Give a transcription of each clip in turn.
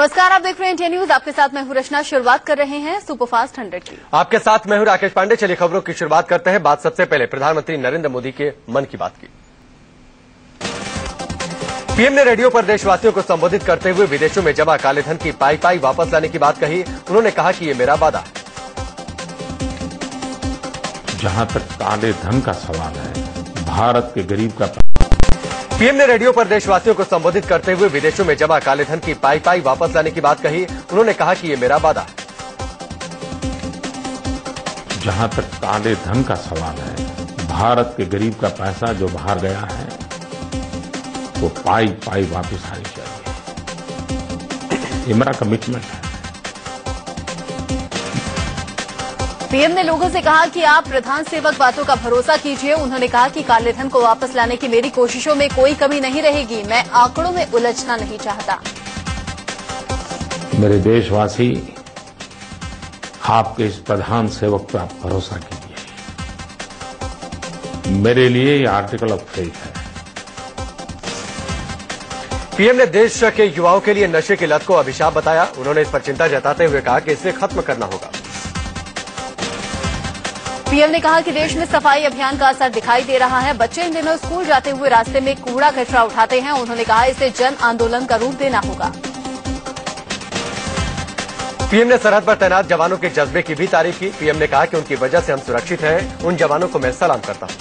नमस्कार, आप देख रहे हैं इंडिया न्यूज। आपके साथ मैं हूं रचना। शुरुआत कर रहे हैं सुपरफास्ट 100 की। आपके साथ मैं हूं राकेश पांडे। चलिए खबरों की शुरुआत करते हैं। बात सबसे पहले प्रधानमंत्री नरेंद्र मोदी के मन की बात की। पीएम ने रेडियो पर देशवासियों को संबोधित करते हुए विदेशों में जमा काले धन की पाई पाई वापस लाने की बात कही। उन्होंने कहा कि ये मेरा वादा है। जहां तक काले धन का सवाल है, भारत के गरीब का पीएम ने रेडियो पर देशवासियों को संबोधित करते हुए विदेशों में जमा काले धन की पाई पाई वापस लाने की बात कही। उन्होंने कहा कि ये मेरा वादा है। जहां तक काले धन का सवाल है, भारत के गरीब का पैसा जो बाहर गया है वो पाई पाई वापस आनी चाहिए। ये मेरा कमिटमेंट है। पीएम ने लोगों से कहा कि आप प्रधान सेवक बातों का भरोसा कीजिए। उन्होंने कहा कि काले धन को वापस लाने की मेरी कोशिशों में कोई कमी नहीं रहेगी। मैं आंकड़ों में उलझना नहीं चाहता। मेरे देशवासी, आपके इस प्रधान सेवक पर आप भरोसा कीजिए। मेरे लिए ये आर्टिकल ऑफ फेथ है। पीएम ने देश के युवाओं के लिए नशे की लत को अभिशाप बताया। उन्होंने इस पर चिंता जताते हुए कहा कि इसे खत्म करना होगा। पीएम ने कहा कि देश में सफाई अभियान का असर दिखाई दे रहा है। बच्चे इन दिनों स्कूल जाते हुए रास्ते में कूड़ा कचरा उठाते हैं। उन्होंने कहा इसे जन आंदोलन का रूप देना होगा। पीएम ने सरहद पर तैनात जवानों के जज्बे की भी तारीफ की। पीएम ने कहा कि उनकी वजह से हम सुरक्षित हैं। उन जवानों को मैं सलाम करता हूं।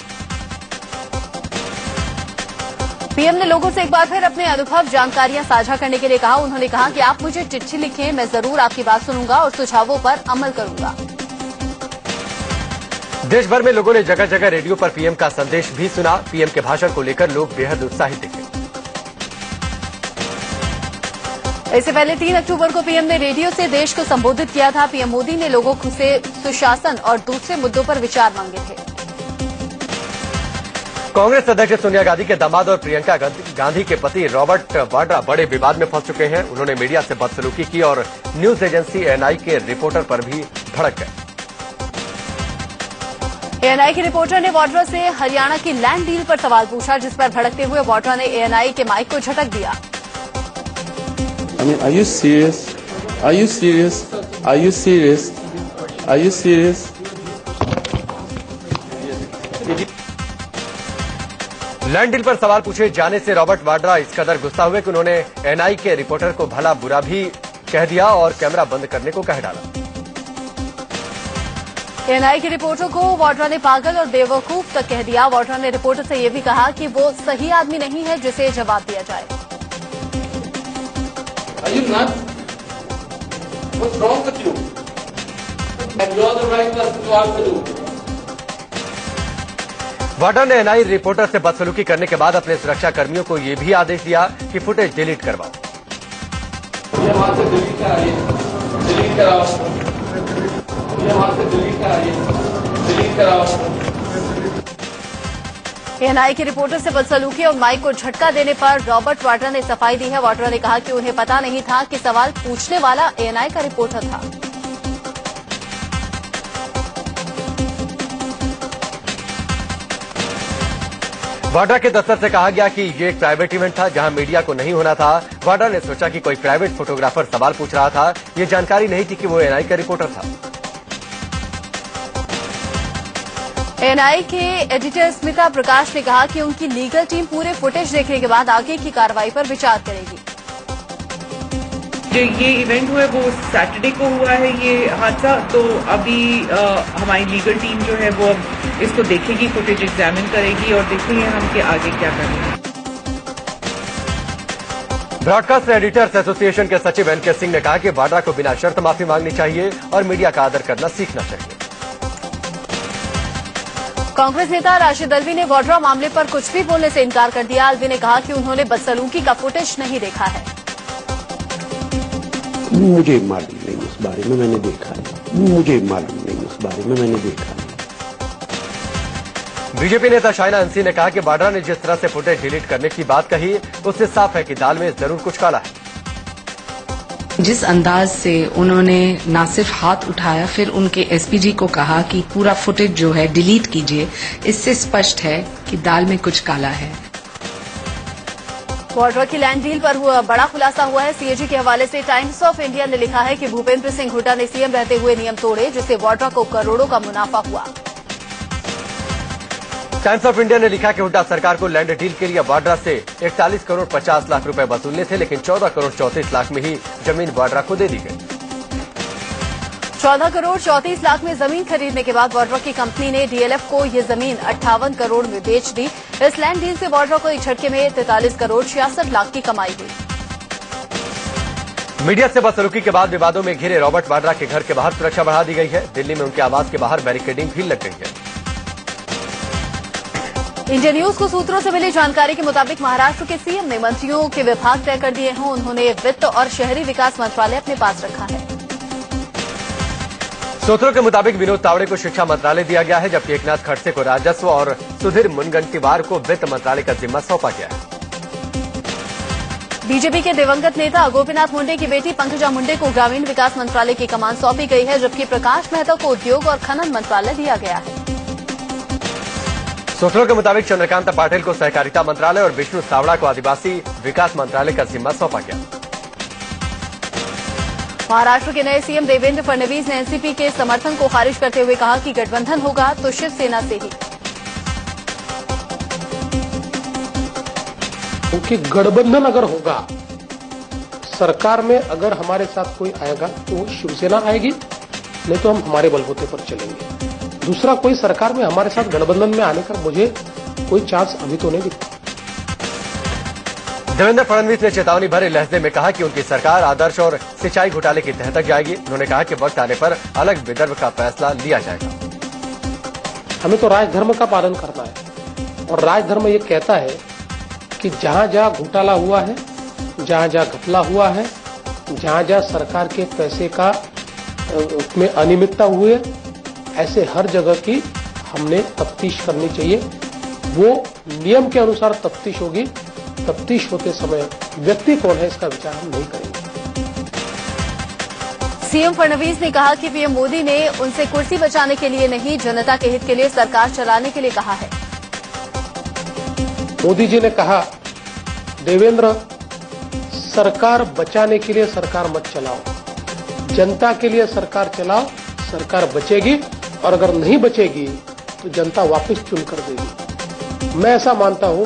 पीएम ने लोगों से एक बार फिर अपने अनुभव जानकारियां साझा करने के लिए कहा। उन्होंने कहा कि आप मुझे चिट्ठी लिखें, मैं जरूर आपकी बात सुनूंगा और सुझावों पर अमल करूंगा। देश भर में लोगों ने जगह जगह रेडियो पर पीएम का संदेश भी सुना। पीएम के भाषण को लेकर लोग बेहद उत्साहित दिखे। इससे पहले 3 अक्टूबर को पीएम ने रेडियो से देश को संबोधित किया था। पीएम मोदी ने लोगों से सुशासन और दूसरे मुद्दों पर विचार मांगे थे। कांग्रेस अध्यक्ष सोनिया गांधी के दामाद और प्रियंका गांधी के पति रॉबर्ट वाड्रा बड़े विवाद में फंस चुके हैं। उन्होंने मीडिया से बदसलूकी की और न्यूज एजेंसी एएनआई के रिपोर्टर पर भी भड़क गए। एएनआई के रिपोर्टर ने वाड्रा से हरियाणा की लैंड डील पर सवाल पूछा, जिस पर भड़कते हुए वाड्रा ने एएनआई के माइक को झटक दिया। I mean, are you serious? Are you serious? Are you serious? Are you serious? Land deal पर सवाल पूछे जाने से रॉबर्ट वाड्रा इस कदर गुस्सा हुए कि उन्होंने एएनआई के रिपोर्टर को भला बुरा भी कह दिया और कैमरा बंद करने को कह डाला। एएनआई के रिपोर्टर को वाड्रा ने पागल और बेवकूफ तक कह दिया। वाड्रा ने रिपोर्टर से यह भी कहा कि वो सही आदमी नहीं है जिसे जवाब दिया जाए। Are you nuts? What's wrong with you? And you're the right person to ask to do. Vadra ने एएनआई रिपोर्टर से बदसलूकी करने के बाद अपने सुरक्षा कर्मियों को यह भी आदेश दिया कि फुटेज डिलीट करवाओ। ये वहां से डिलीट कराइए, डिलीट कराओ। ये वहां से डिलीट कराइए, डिलीट कराओ। एएनआई के रिपोर्टर से बदसलूकी और माइक को झटका देने पर रॉबर्ट वाड्रा ने सफाई दी है। वाड्रा ने कहा कि उन्हें पता नहीं था कि सवाल पूछने वाला एएनआई का रिपोर्टर था। वाड्रा के दफ्तर से कहा गया कि ये एक प्राइवेट इवेंट था जहां मीडिया को नहीं होना था। वाड्रा ने सोचा कि कोई प्राइवेट फोटोग्राफर सवाल पूछ रहा था। ये जानकारी नहीं थी कि वो एएनआई का रिपोर्टर था। एएनआई के एडिटर स्मिता प्रकाश ने कहा कि उनकी लीगल टीम पूरे फुटेज देखने के बाद आगे की कार्रवाई पर विचार करेगी। जो ये इवेंट हुआ है वो सैटरडे को हुआ है ये हादसा, तो अभी हमारी लीगल टीम जो है वो अब इसको देखेगी, फुटेज एग्जामिन करेगी और देखेंगे हम कि आगे क्या करेंगे। ब्रॉडकास्ट एडिटर्स एसोसिएशन के सचिव एनके सिंह ने कहा कि वाड्रा को बिना शर्त माफी मांगनी चाहिए और मीडिया का आदर करना सीखना चाहिए। कांग्रेस नेता राशिद अल्वी ने वाड्रा मामले पर कुछ भी बोलने से इनकार कर दिया। अल्वी ने कहा कि उन्होंने बदसलूकी का फुटेज नहीं देखा है। मुझे मालूम नहीं, उस बारे में मैंने देखा है। मुझे मालूम नहीं, उस बारे में मैंने देखा है। बीजेपी नेता शाइना अंसी ने कहा कि वाड्रा ने जिस तरह से फुटेज डिलीट करने की बात कही उससे साफ है कि दाल में जरूर कुछ काला है। जिस अंदाज से उन्होंने ना सिर्फ हाथ उठाया, फिर उनके एसपीजी को कहा कि पूरा फुटेज जो है डिलीट कीजिए, इससे स्पष्ट है कि दाल में कुछ काला है। वाड्रा की लैंड डील पर हुआ बड़ा खुलासा हुआ है। सीएजी के हवाले से टाइम्स ऑफ इंडिया ने लिखा है कि भूपेंद्र सिंह हुड्डा ने सीएम रहते हुए नियम तोड़े, जिससे वाड्रा को करोड़ों का मुनाफा हुआ। टाइम्स ऑफ इंडिया ने लिखा कि हुड्डा सरकार को लैंड डील के लिए वाड्रा से 41 करोड़ 50 लाख रुपए वसूलने थे, लेकिन 14 करोड़ 34 लाख में ही जमीन वाड्रा को दे दी गई। 14 करोड़ 34 लाख में जमीन खरीदने के बाद वाड्रा की कंपनी ने डीएलएफ को ये जमीन 58 करोड़ में बेच दी। इस लैंड डील से वाड्रा को एक झटके में 43 करोड़ 66 लाख की कमाई हुई। मीडिया से बदसलूकी के बाद विवादों में घिरे रॉबर्ट वाड्रा के घर के बाहर सुरक्षा बढ़ा दी गई है। दिल्ली में उनके आवास के बाहर बैरिकेडिंग भी लग गई है। इंडिया न्यूज को सूत्रों से मिली जानकारी के मुताबिक महाराष्ट्र के सीएम ने मंत्रियों के विभाग तय कर दिए हैं। उन्होंने वित्त और शहरी विकास मंत्रालय अपने पास रखा है। सूत्रों के मुताबिक विनोद तावड़े को शिक्षा मंत्रालय दिया गया है, जबकि एकनाथ खड़से को राजस्व और सुधीर मुनगंटीवार को वित्त मंत्रालय का जिम्मा सौंपा गया है। बीजेपी के दिवंगत नेता गोपीनाथ मुंडे की बेटी पंकजा मुंडे को ग्रामीण विकास मंत्रालय की कमान सौंपी गई है, जबकि प्रकाश मेहता को उद्योग और खनन मंत्रालय दिया गया है। सूत्रों के मुताबिक चंद्रकांत पाटिल को सहकारिता मंत्रालय और विष्णु सावड़ा को आदिवासी विकास मंत्रालय का जिम्मा सौंपा गया। महाराष्ट्र के नए सीएम देवेंद्र फडणवीस ने एनसीपी के समर्थन को खारिज करते हुए कहा कि गठबंधन होगा तो शिवसेना से ही। क्योंकि गठबंधन अगर होगा, सरकार में अगर हमारे साथ कोई आएगा तो शिवसेना आएगी, नहीं तो हम हमारे बलबूते पर चलेंगे। दूसरा कोई सरकार में हमारे साथ गठबंधन में आने का मुझे कोई चांस अभी तो नहीं दिखता। देवेंद्र फडणवीस ने चेतावनी भरे लहजे में कहा कि उनकी सरकार आदर्श और सिंचाई घोटाले की तह तक जाएगी। उन्होंने कहा कि वक्त आने पर अलग विदर्भ का फैसला लिया जाएगा। हमें तो राजधर्म का पालन करना है, और राजधर्म ये कहता है कि जहां जहां घोटाला हुआ है, जहां जहां घपला हुआ है, जहां जहां सरकार के पैसे का में अनियमितता हुई है, ऐसे हर जगह की हमने तफ्तीश करनी चाहिए। वो नियम के अनुसार तफ्तीश होगी। तफ्तीश होते समय व्यक्ति कौन है इसका विचार हम नहीं करेंगे। सीएम फडणवीस ने कहा कि पीएम मोदी ने उनसे कुर्सी बचाने के लिए नहीं, जनता के हित के लिए सरकार चलाने के लिए कहा है। मोदी जी ने कहा, देवेंद्र, सरकार बचाने के लिए सरकार मत चलाओ, जनता के लिए सरकार चलाओ, सरकार बचेगी, और अगर नहीं बचेगी तो जनता वापस चुन कर देगी। मैं ऐसा मानता हूं,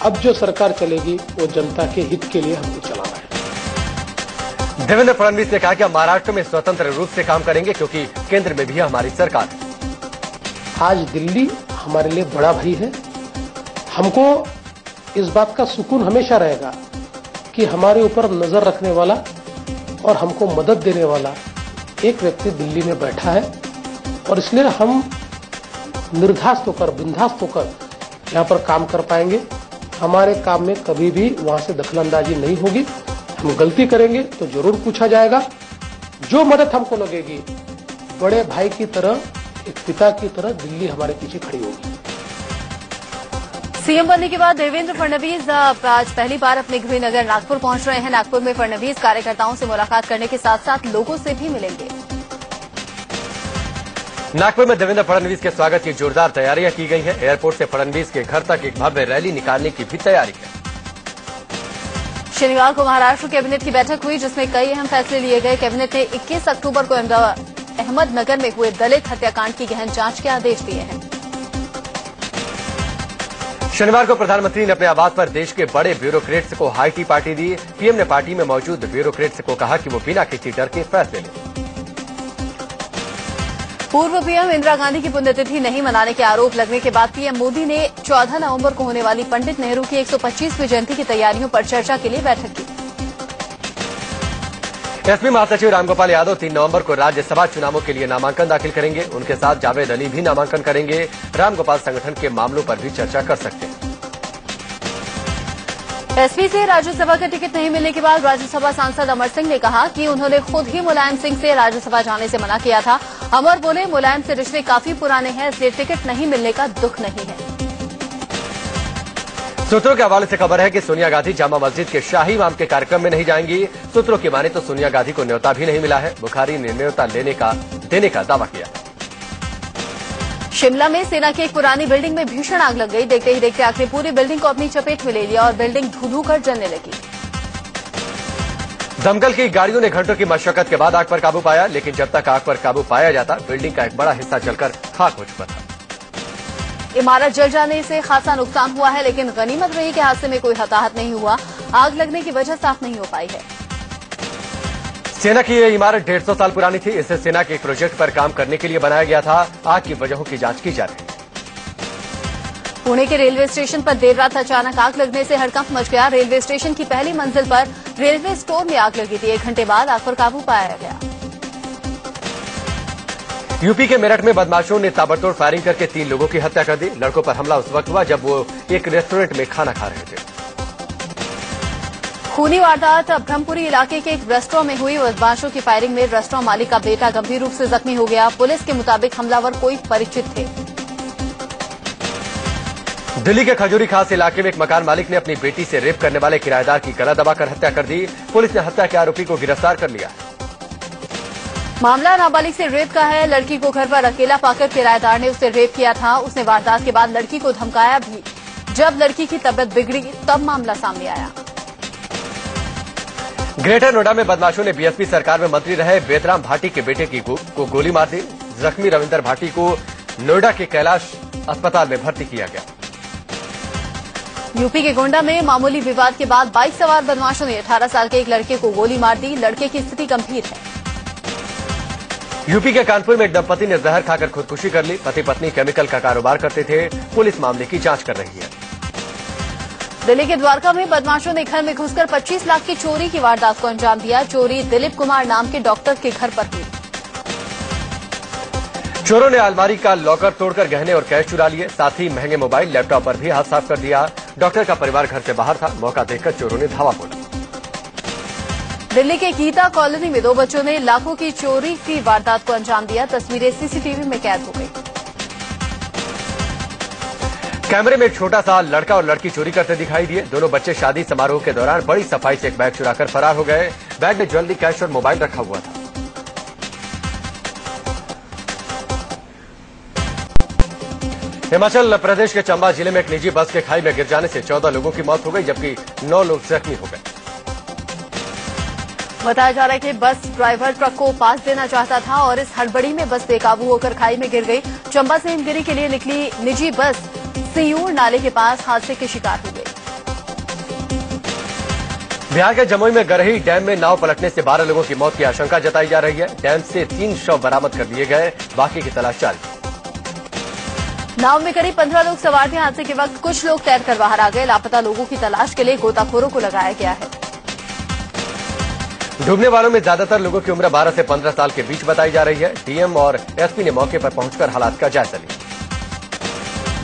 अब जो सरकार चलेगी वो जनता के हित के लिए हमको चलाना है। देवेंद्र फडणवीस ने कहा कि हम महाराष्ट्र में स्वतंत्र रूप से काम करेंगे, क्योंकि केंद्र में भी हमारी सरकार है। आज दिल्ली हमारे लिए बड़ा भाई है। हमको इस बात का सुकून हमेशा रहेगा कि हमारे ऊपर नजर रखने वाला और हमको मदद देने वाला एक व्यक्ति दिल्ली में बैठा है, और इसलिए हम निर्धास्त होकर, बिंदास्त होकर यहाँ पर काम कर पाएंगे। हमारे काम में कभी भी वहां से दखलंदाजी नहीं होगी। हम गलती करेंगे तो जरूर पूछा जाएगा। जो मदद हमको लगेगी, बड़े भाई की तरह, एक पिता की तरह दिल्ली हमारे पीछे खड़ी होगी। सीएम बनने के बाद देवेंद्र फडणवीस आज पहली बार अपने गृह नगर नागपुर पहुंच रहे हैं। नागपुर में फडणवीस कार्यकर्ताओं से मुलाकात करने के साथ साथ लोगों से भी मिलेंगे। नागपुर में देवेंद्र फडणवीस के स्वागत की जोरदार तैयारियां की गई हैं। एयरपोर्ट से फडणवीस के घर तक एक भव्य रैली निकालने की भी तैयारी है। शनिवार को महाराष्ट्र कैबिनेट की बैठक हुई, जिसमें कई अहम फैसले लिए गए। कैबिनेट ने 21 अक्टूबर को अहमदनगर में हुए दलित हत्याकांड की गहन जांच के आदेश दिए हैं। शनिवार को प्रधानमंत्री ने अपने आवास पर देश के बड़े ब्यूरोक्रेट्स को हाई टी पार्टी दी। पीएम ने पार्टी में मौजूद ब्यूरोक्रेट्स को कहा कि वो बिना किसी डर के फैसले लें। पूर्व पीएम इंदिरा गांधी की पुण्यतिथि नहीं मनाने के आरोप लगने के बाद पीएम मोदी ने 14 नवंबर को होने वाली पंडित नेहरू की 125वीं जयंती की तैयारियों पर चर्चा के लिए बैठक की। एसपी महासचिव रामगोपाल यादव 3 नवंबर को राज्यसभा चुनावों के लिए नामांकन दाखिल करेंगे। उनके साथ जावेद अली भी नामांकन करेंगे। रामगोपाल संगठन के मामलों पर भी चर्चा कर सकते हैं। एसपी से राज्यसभा का टिकट नहीं मिलने के बाद राज्यसभा सांसद अमर सिंह ने कहा कि उन्होंने खुद ही मुलायम सिंह से राज्यसभा जाने से मना किया था। अमर बोले, मुलायम से रिश्ते काफी पुराने हैं, इसलिए टिकट नहीं मिलने का दुख नहीं है। सूत्रों के हवाले से खबर है कि सोनिया गांधी जामा मस्जिद के शाही इमाम के कार्यक्रम में नहीं जाएंगी। सूत्रों की माने तो सोनिया गांधी को न्योता भी नहीं मिला है। बुखारी ने न्योता देने का दावा किया। शिमला में सेना की एक पुरानी बिल्डिंग में भीषण आग लग गई। देखते ही देखते आग ने पूरी बिल्डिंग को अपनी चपेट में ले लिया और बिल्डिंग धू-धू कर जलने लगी। दमकल की गाड़ियों ने घंटों की मशक्कत के बाद आग पर काबू पाया, लेकिन जब तक आग पर काबू पाया जाता बिल्डिंग का एक बड़ा हिस्सा जलकर खाक हो चुका था। इमारत जल जाने से खासा नुकसान हुआ है, लेकिन गनीमत रही कि हादसे में कोई हताहत नहीं हुआ। आग लगने की वजह साफ नहीं हो पाई है। सेना की यह इमारत 150 साल पुरानी थी। इसे सेना के एक प्रोजेक्ट पर काम करने के लिए बनाया गया था। आग की वजहों की जांच की जा रही है। पुणे के रेलवे स्टेशन पर देर रात अचानक आग लगने से हड़कंप मच गया। रेलवे स्टेशन की पहली मंजिल पर रेलवे स्टोर में आग लगी थी। 1 घंटे बाद आग पर काबू पाया गया। यूपी के मेरठ में बदमाशों ने ताबड़तोड़ फायरिंग करके 3 लोगों की हत्या कर दी। लड़कों पर हमला उस वक्त हुआ जब वो एक रेस्टोरेंट में खाना खा रहे थे। खूनी वारदात ब्रह्मपुरी इलाके के एक रेस्टोरेंट में हुई। बदमाशों की फायरिंग में रेस्टोरेंट मालिक का बेटा गंभीर रूप से जख्मी हो गया। पुलिस के मुताबिक हमलावर कोई परिचित थे। दिल्ली के खजूरी खास इलाके में एक मकान मालिक ने अपनी बेटी से रेप करने वाले किराएदार की गला दबाकर हत्या कर दी। पुलिस ने हत्या के आरोपी को गिरफ्तार कर लिया। मामला नाबालिग से रेप का है। लड़की को घर पर अकेला पाकर किराएदार ने उसे रेप किया था। उसने वारदात के बाद लड़की को धमकाया भी। जब लड़की की तबीयत बिगड़ी तब मामला सामने आया। ग्रेटर नोएडा में बदमाशों ने बीएसपी सरकार में मंत्री रहे बेतराम भाटी के बेटे को गोली मार दी। जख्मी रविंदर भाटी को नोएडा के कैलाश अस्पताल में भर्ती किया गया। यूपी के गोंडा में मामूली विवाद के बाद बाइक सवार बदमाशों ने 18 साल के एक लड़के को गोली मार दी। लड़के की स्थिति गंभीर है। यूपी के कानपुर में एक दंपति ने जहर खाकर खुदकुशी कर ली। पति पत्नी केमिकल का कारोबार करते थे। पुलिस मामले की जांच कर रही है। दिल्ली के द्वारका में बदमाशों ने घर में घुसकर 25 लाख की चोरी की वारदात को अंजाम दिया। चोरी दिलीप कुमार नाम के डॉक्टर के घर पर हुई। चोरों ने अलमारी का लॉकर तोड़कर गहने और कैश चुरा लिए। साथ ही महंगे मोबाइल लैपटॉप पर भी हाथ साफ कर दिया। डॉक्टर का परिवार घर से बाहर था। मौका देखकर चोरों ने धावा बोला। दिल्ली के गीता कॉलोनी में 2 बच्चों ने लाखों की चोरी की वारदात को अंजाम दिया। तस्वीरें सीसीटीवी में कैद हो गई। कैमरे में एक छोटा सा लड़का और लड़की चोरी करते दिखाई दिए। दोनों बच्चे शादी समारोह के दौरान बड़ी सफाई से एक बैग चुराकर फरार हो गए। बैग में ज्वेलरी, कैश और मोबाइल रखा हुआ था। हिमाचल प्रदेश के चंबा जिले में एक निजी बस के खाई में गिर जाने से 14 लोगों की मौत हो गई, जबकि 9 लोग जख्मी हो गए। बताया जा रहा है कि बस ड्राइवर ट्रक को पास देना चाहता था और इस हड़बड़ी में बस बेकाबू होकर खाई में गिर गई। चंबा से हिमगिरी के लिए निकली निजी बस सियूर नाले के पास हादसे की शिकार हो गई। बिहार के जमुई में गरही डैम में नाव पलटने से 12 लोगों की मौत की आशंका जताई जा रही है। डैम से 3 शव बरामद कर लिए गए। बाकी की तलाश जारी। नाव में करीब 15 लोग सवार थे। हादसे के वक्त कुछ लोग तैरकर बाहर आ गए। लापता लोगों की तलाश के लिए गोताखोरों को लगाया गया है। डूबने वालों में ज्यादातर लोगों की उम्र 12 से 15 साल के बीच बताई जा रही है। डीएम और एसपी ने मौके पर पहुंचकर हालात का जायजा लिया।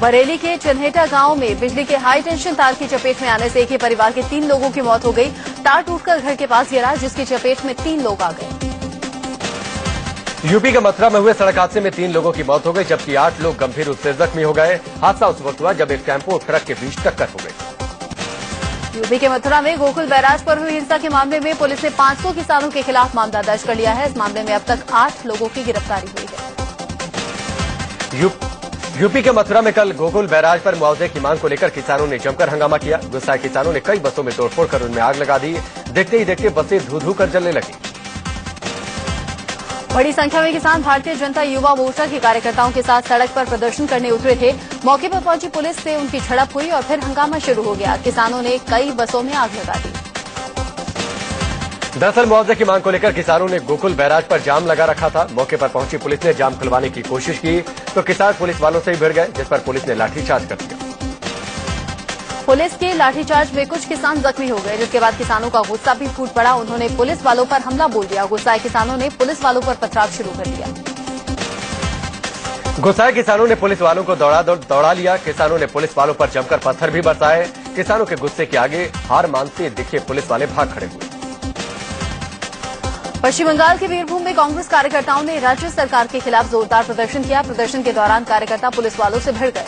बरेली के चन्हेटा गांव में बिजली के हाई टेंशन तार की चपेट में आने से एक ही परिवार के 3 लोगों की मौत हो गई। तार टूटकर घर के पास गिरा, जिसकी चपेट में 3 लोग आ गए। यूपी के मथुरा में हुए सड़क हादसे में 3 लोगों की मौत हो गई, जबकि 8 लोग गंभीर रूप से जख्मी हो गए। हादसा उस वक्त हुआ जब एक टेम्पो और ट्रक के बीच टक्कर हो गई। यूपी के मथुरा में गोकुल बैराज पर हुई हिंसा के मामले में पुलिस ने 500 किसानों के खिलाफ मामला दर्ज कर लिया है। इस मामले में अब तक 8 लोगों की गिरफ्तारी हुई है। यूपी के मथुरा में कल गोकुल बैराज पर मुआवजे की मांग को लेकर किसानों ने जमकर हंगामा किया। गुस्साए किसानों ने कई बसों में तोड़फोड़ कर उनमें आग लगा दी। देखते ही देखते बसें धू-धू कर जलने लगी। बड़ी संख्या में किसान भारतीय जनता युवा मोर्चा के कार्यकर्ताओं के साथ सड़क पर प्रदर्शन करने उतरे थे। मौके पर पहुंची पुलिस से उनकी झड़प हुई और फिर हंगामा शुरू हो गया। किसानों ने कई बसों में आग लगा दी। दरअसल मुआवजे की मांग को लेकर किसानों ने गोकुल बैराज पर जाम लगा रखा था। मौके पर पहुंची पुलिस ने जाम खुलवाने की कोशिश की तो किसान पुलिस वालों से ही भिड़ गए, जिस पर पुलिस ने लाठीचार्ज कर दिया। पुलिस के लाठीचार्ज में कुछ किसान जख्मी हो गए, जिसके बाद किसानों का गुस्सा भी फूट पड़ा। उन्होंने पुलिस वालों पर हमला बोल दिया। गुस्साए किसानों ने पुलिस वालों पर पथराव शुरू कर दिया। गुस्साए किसानों ने पुलिस वालों को दौड़ा लिया। किसानों ने पुलिस वालों पर जमकर पत्थर भी बरसाए। किसानों के गुस्से के आगे हार मानते दिखे पुलिस वाले भाग खड़े हुए। पश्चिम बंगाल के वीरभूम में कांग्रेस कार्यकर्ताओं ने राज्य सरकार के खिलाफ जोरदार प्रदर्शन किया। प्रदर्शन के दौरान कार्यकर्ता पुलिस वालों से भिड़ गए।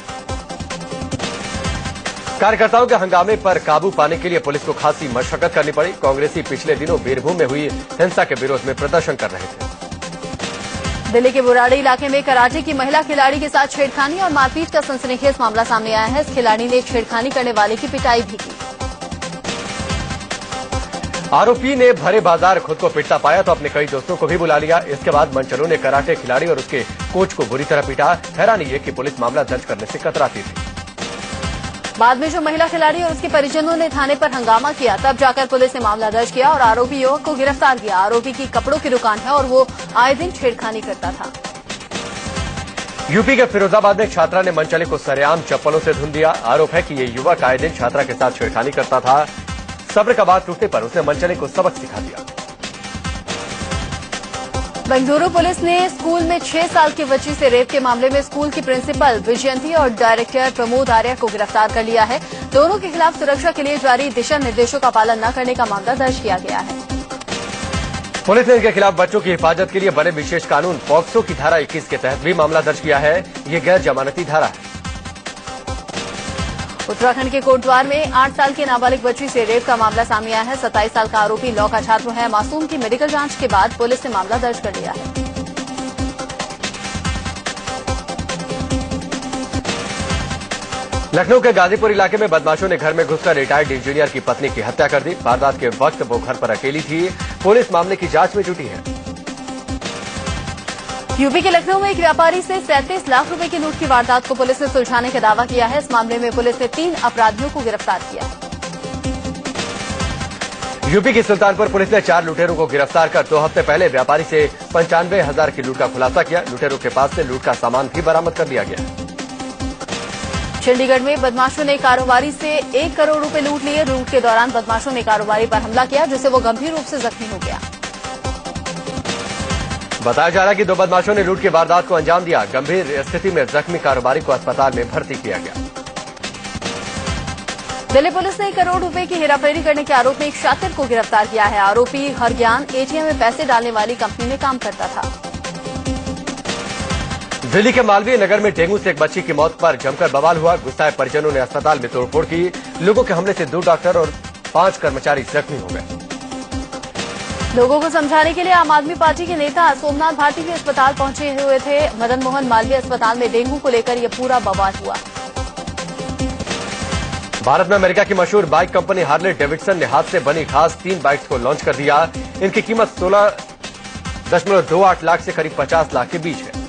कार्यकर्ताओं के हंगामे पर काबू पाने के लिए पुलिस को खासी मशक्कत करनी पड़ी। कांग्रेसी पिछले दिनों वीरभूम में हुई हिंसा के विरोध में प्रदर्शन कर रहे थे। दिल्ली के बुराड़ी इलाके में कराटे की महिला खिलाड़ी के साथ छेड़खानी और मारपीट का सनसनीखेज मामला सामने आया है। इस खिलाड़ी ने छेड़खानी करने वाले की पिटाई भी की। आरोपी ने भरे बाजार खुद को पिटता पाया तो अपने कई दोस्तों को भी बुला लिया। इसके बाद मनचलों ने कराटे खिलाड़ी और उसके कोच को बुरी तरह पीटा। हैरानी ये कि पुलिस मामला दर्ज करने से कतराती थी। बाद में जो महिला खिलाड़ी और उसके परिजनों ने थाने पर हंगामा किया, तब जाकर पुलिस ने मामला दर्ज किया और आरोपी युवक को गिरफ्तार किया। आरोपी की कपड़ों की दुकान है और वो आए दिन छेड़खानी करता था। यूपी के फिरोजाबाद में छात्रा ने मनचले को सरेआम चप्पलों से धुन दिया। आरोप है कि ये युवक आए दिन छात्रा के साथ छेड़खानी करता था। सब्र का बात टूटने पर उसने मनचले को सबक सिखा दिया। बेंगलुरु पुलिस ने स्कूल में 6 साल की बच्ची से रेप के मामले में स्कूल की प्रिंसिपल विजयंती और डायरेक्टर प्रमोद आर्या को गिरफ्तार कर लिया है। दोनों के खिलाफ सुरक्षा के लिए जारी दिशा निर्देशों का पालन न करने का मामला दर्ज किया गया है। पुलिस ने इनके खिलाफ बच्चों की हिफाजत के लिए बने विशेष कानून पॉक्सो की धारा 21 के तहत भी मामला दर्ज किया है। ये गैर जमानती धारा है। उत्तराखंड के कोटद्वार में 8 साल की नाबालिग बच्ची से रेप का मामला सामने आया है। 27 साल का आरोपी लॉ का छात्र है। मासूम की मेडिकल जांच के बाद पुलिस ने मामला दर्ज कर लिया है। लखनऊ के गाजीपुर इलाके में बदमाशों ने घर में घुसकर रिटायर्ड इंजीनियर की पत्नी की हत्या कर दी। वारदात के वक्त वो घर पर अकेली थी। पुलिस मामले की जांच में जुटी है। यूपी के लखनऊ में एक व्यापारी से 37 लाख रुपए की लूट की वारदात को पुलिस ने सुलझाने का दावा किया है। इस मामले में पुलिस ने 3 अपराधियों को गिरफ्तार किया है। यूपी की सुल्तानपुर पुलिस ने 4 लुटेरों को गिरफ्तार कर 2 हफ्ते पहले व्यापारी से 95,000 की लूट का खुलासा किया। लुटेरों के पास से लूट का सामान भी बरामद कर लिया गया। चंडीगढ़ में बदमाशों ने कारोबारी से 1 करोड़ रुपए लूट लिए। लूट के दौरान बदमाशों ने कारोबारी पर हमला किया, जिससे वो गंभीर रूप से जख्मी हो गया। बताया जा रहा है कि 2 बदमाशों ने लूट की वारदात को अंजाम दिया। गंभीर स्थिति में जख्मी कारोबारी को अस्पताल में भर्ती किया गया। दिल्ली पुलिस ने 1 करोड़ रुपए की हेराफेरी करने के आरोप में एक शातिर को गिरफ्तार किया है। आरोपी हरज्ञान एटीएम में पैसे डालने वाली कंपनी में काम करता था। दिल्ली के मालवीय नगर में डेंगू से एक बच्ची की मौत पर जमकर बवाल हुआ। गुस्साए परिजनों ने अस्पताल में तोड़फोड़ की। लोगों के हमले से 2 डॉक्टर और 5 कर्मचारी जख्मी हो गए। लोगों को समझाने के लिए आम आदमी पार्टी के नेता सोमनाथ भाटी भी अस्पताल पहुंचे हुए थे। मदन मोहन मालवीय अस्पताल में डेंगू को लेकर यह पूरा बवाल हुआ। भारत में अमेरिका की मशहूर बाइक कंपनी हार्ले डेविडसन ने हाथ से बनी खास 3 बाइक्स को लॉन्च कर दिया। इनकी कीमत 16.28 लाख से करीब 50 लाख के बीच है।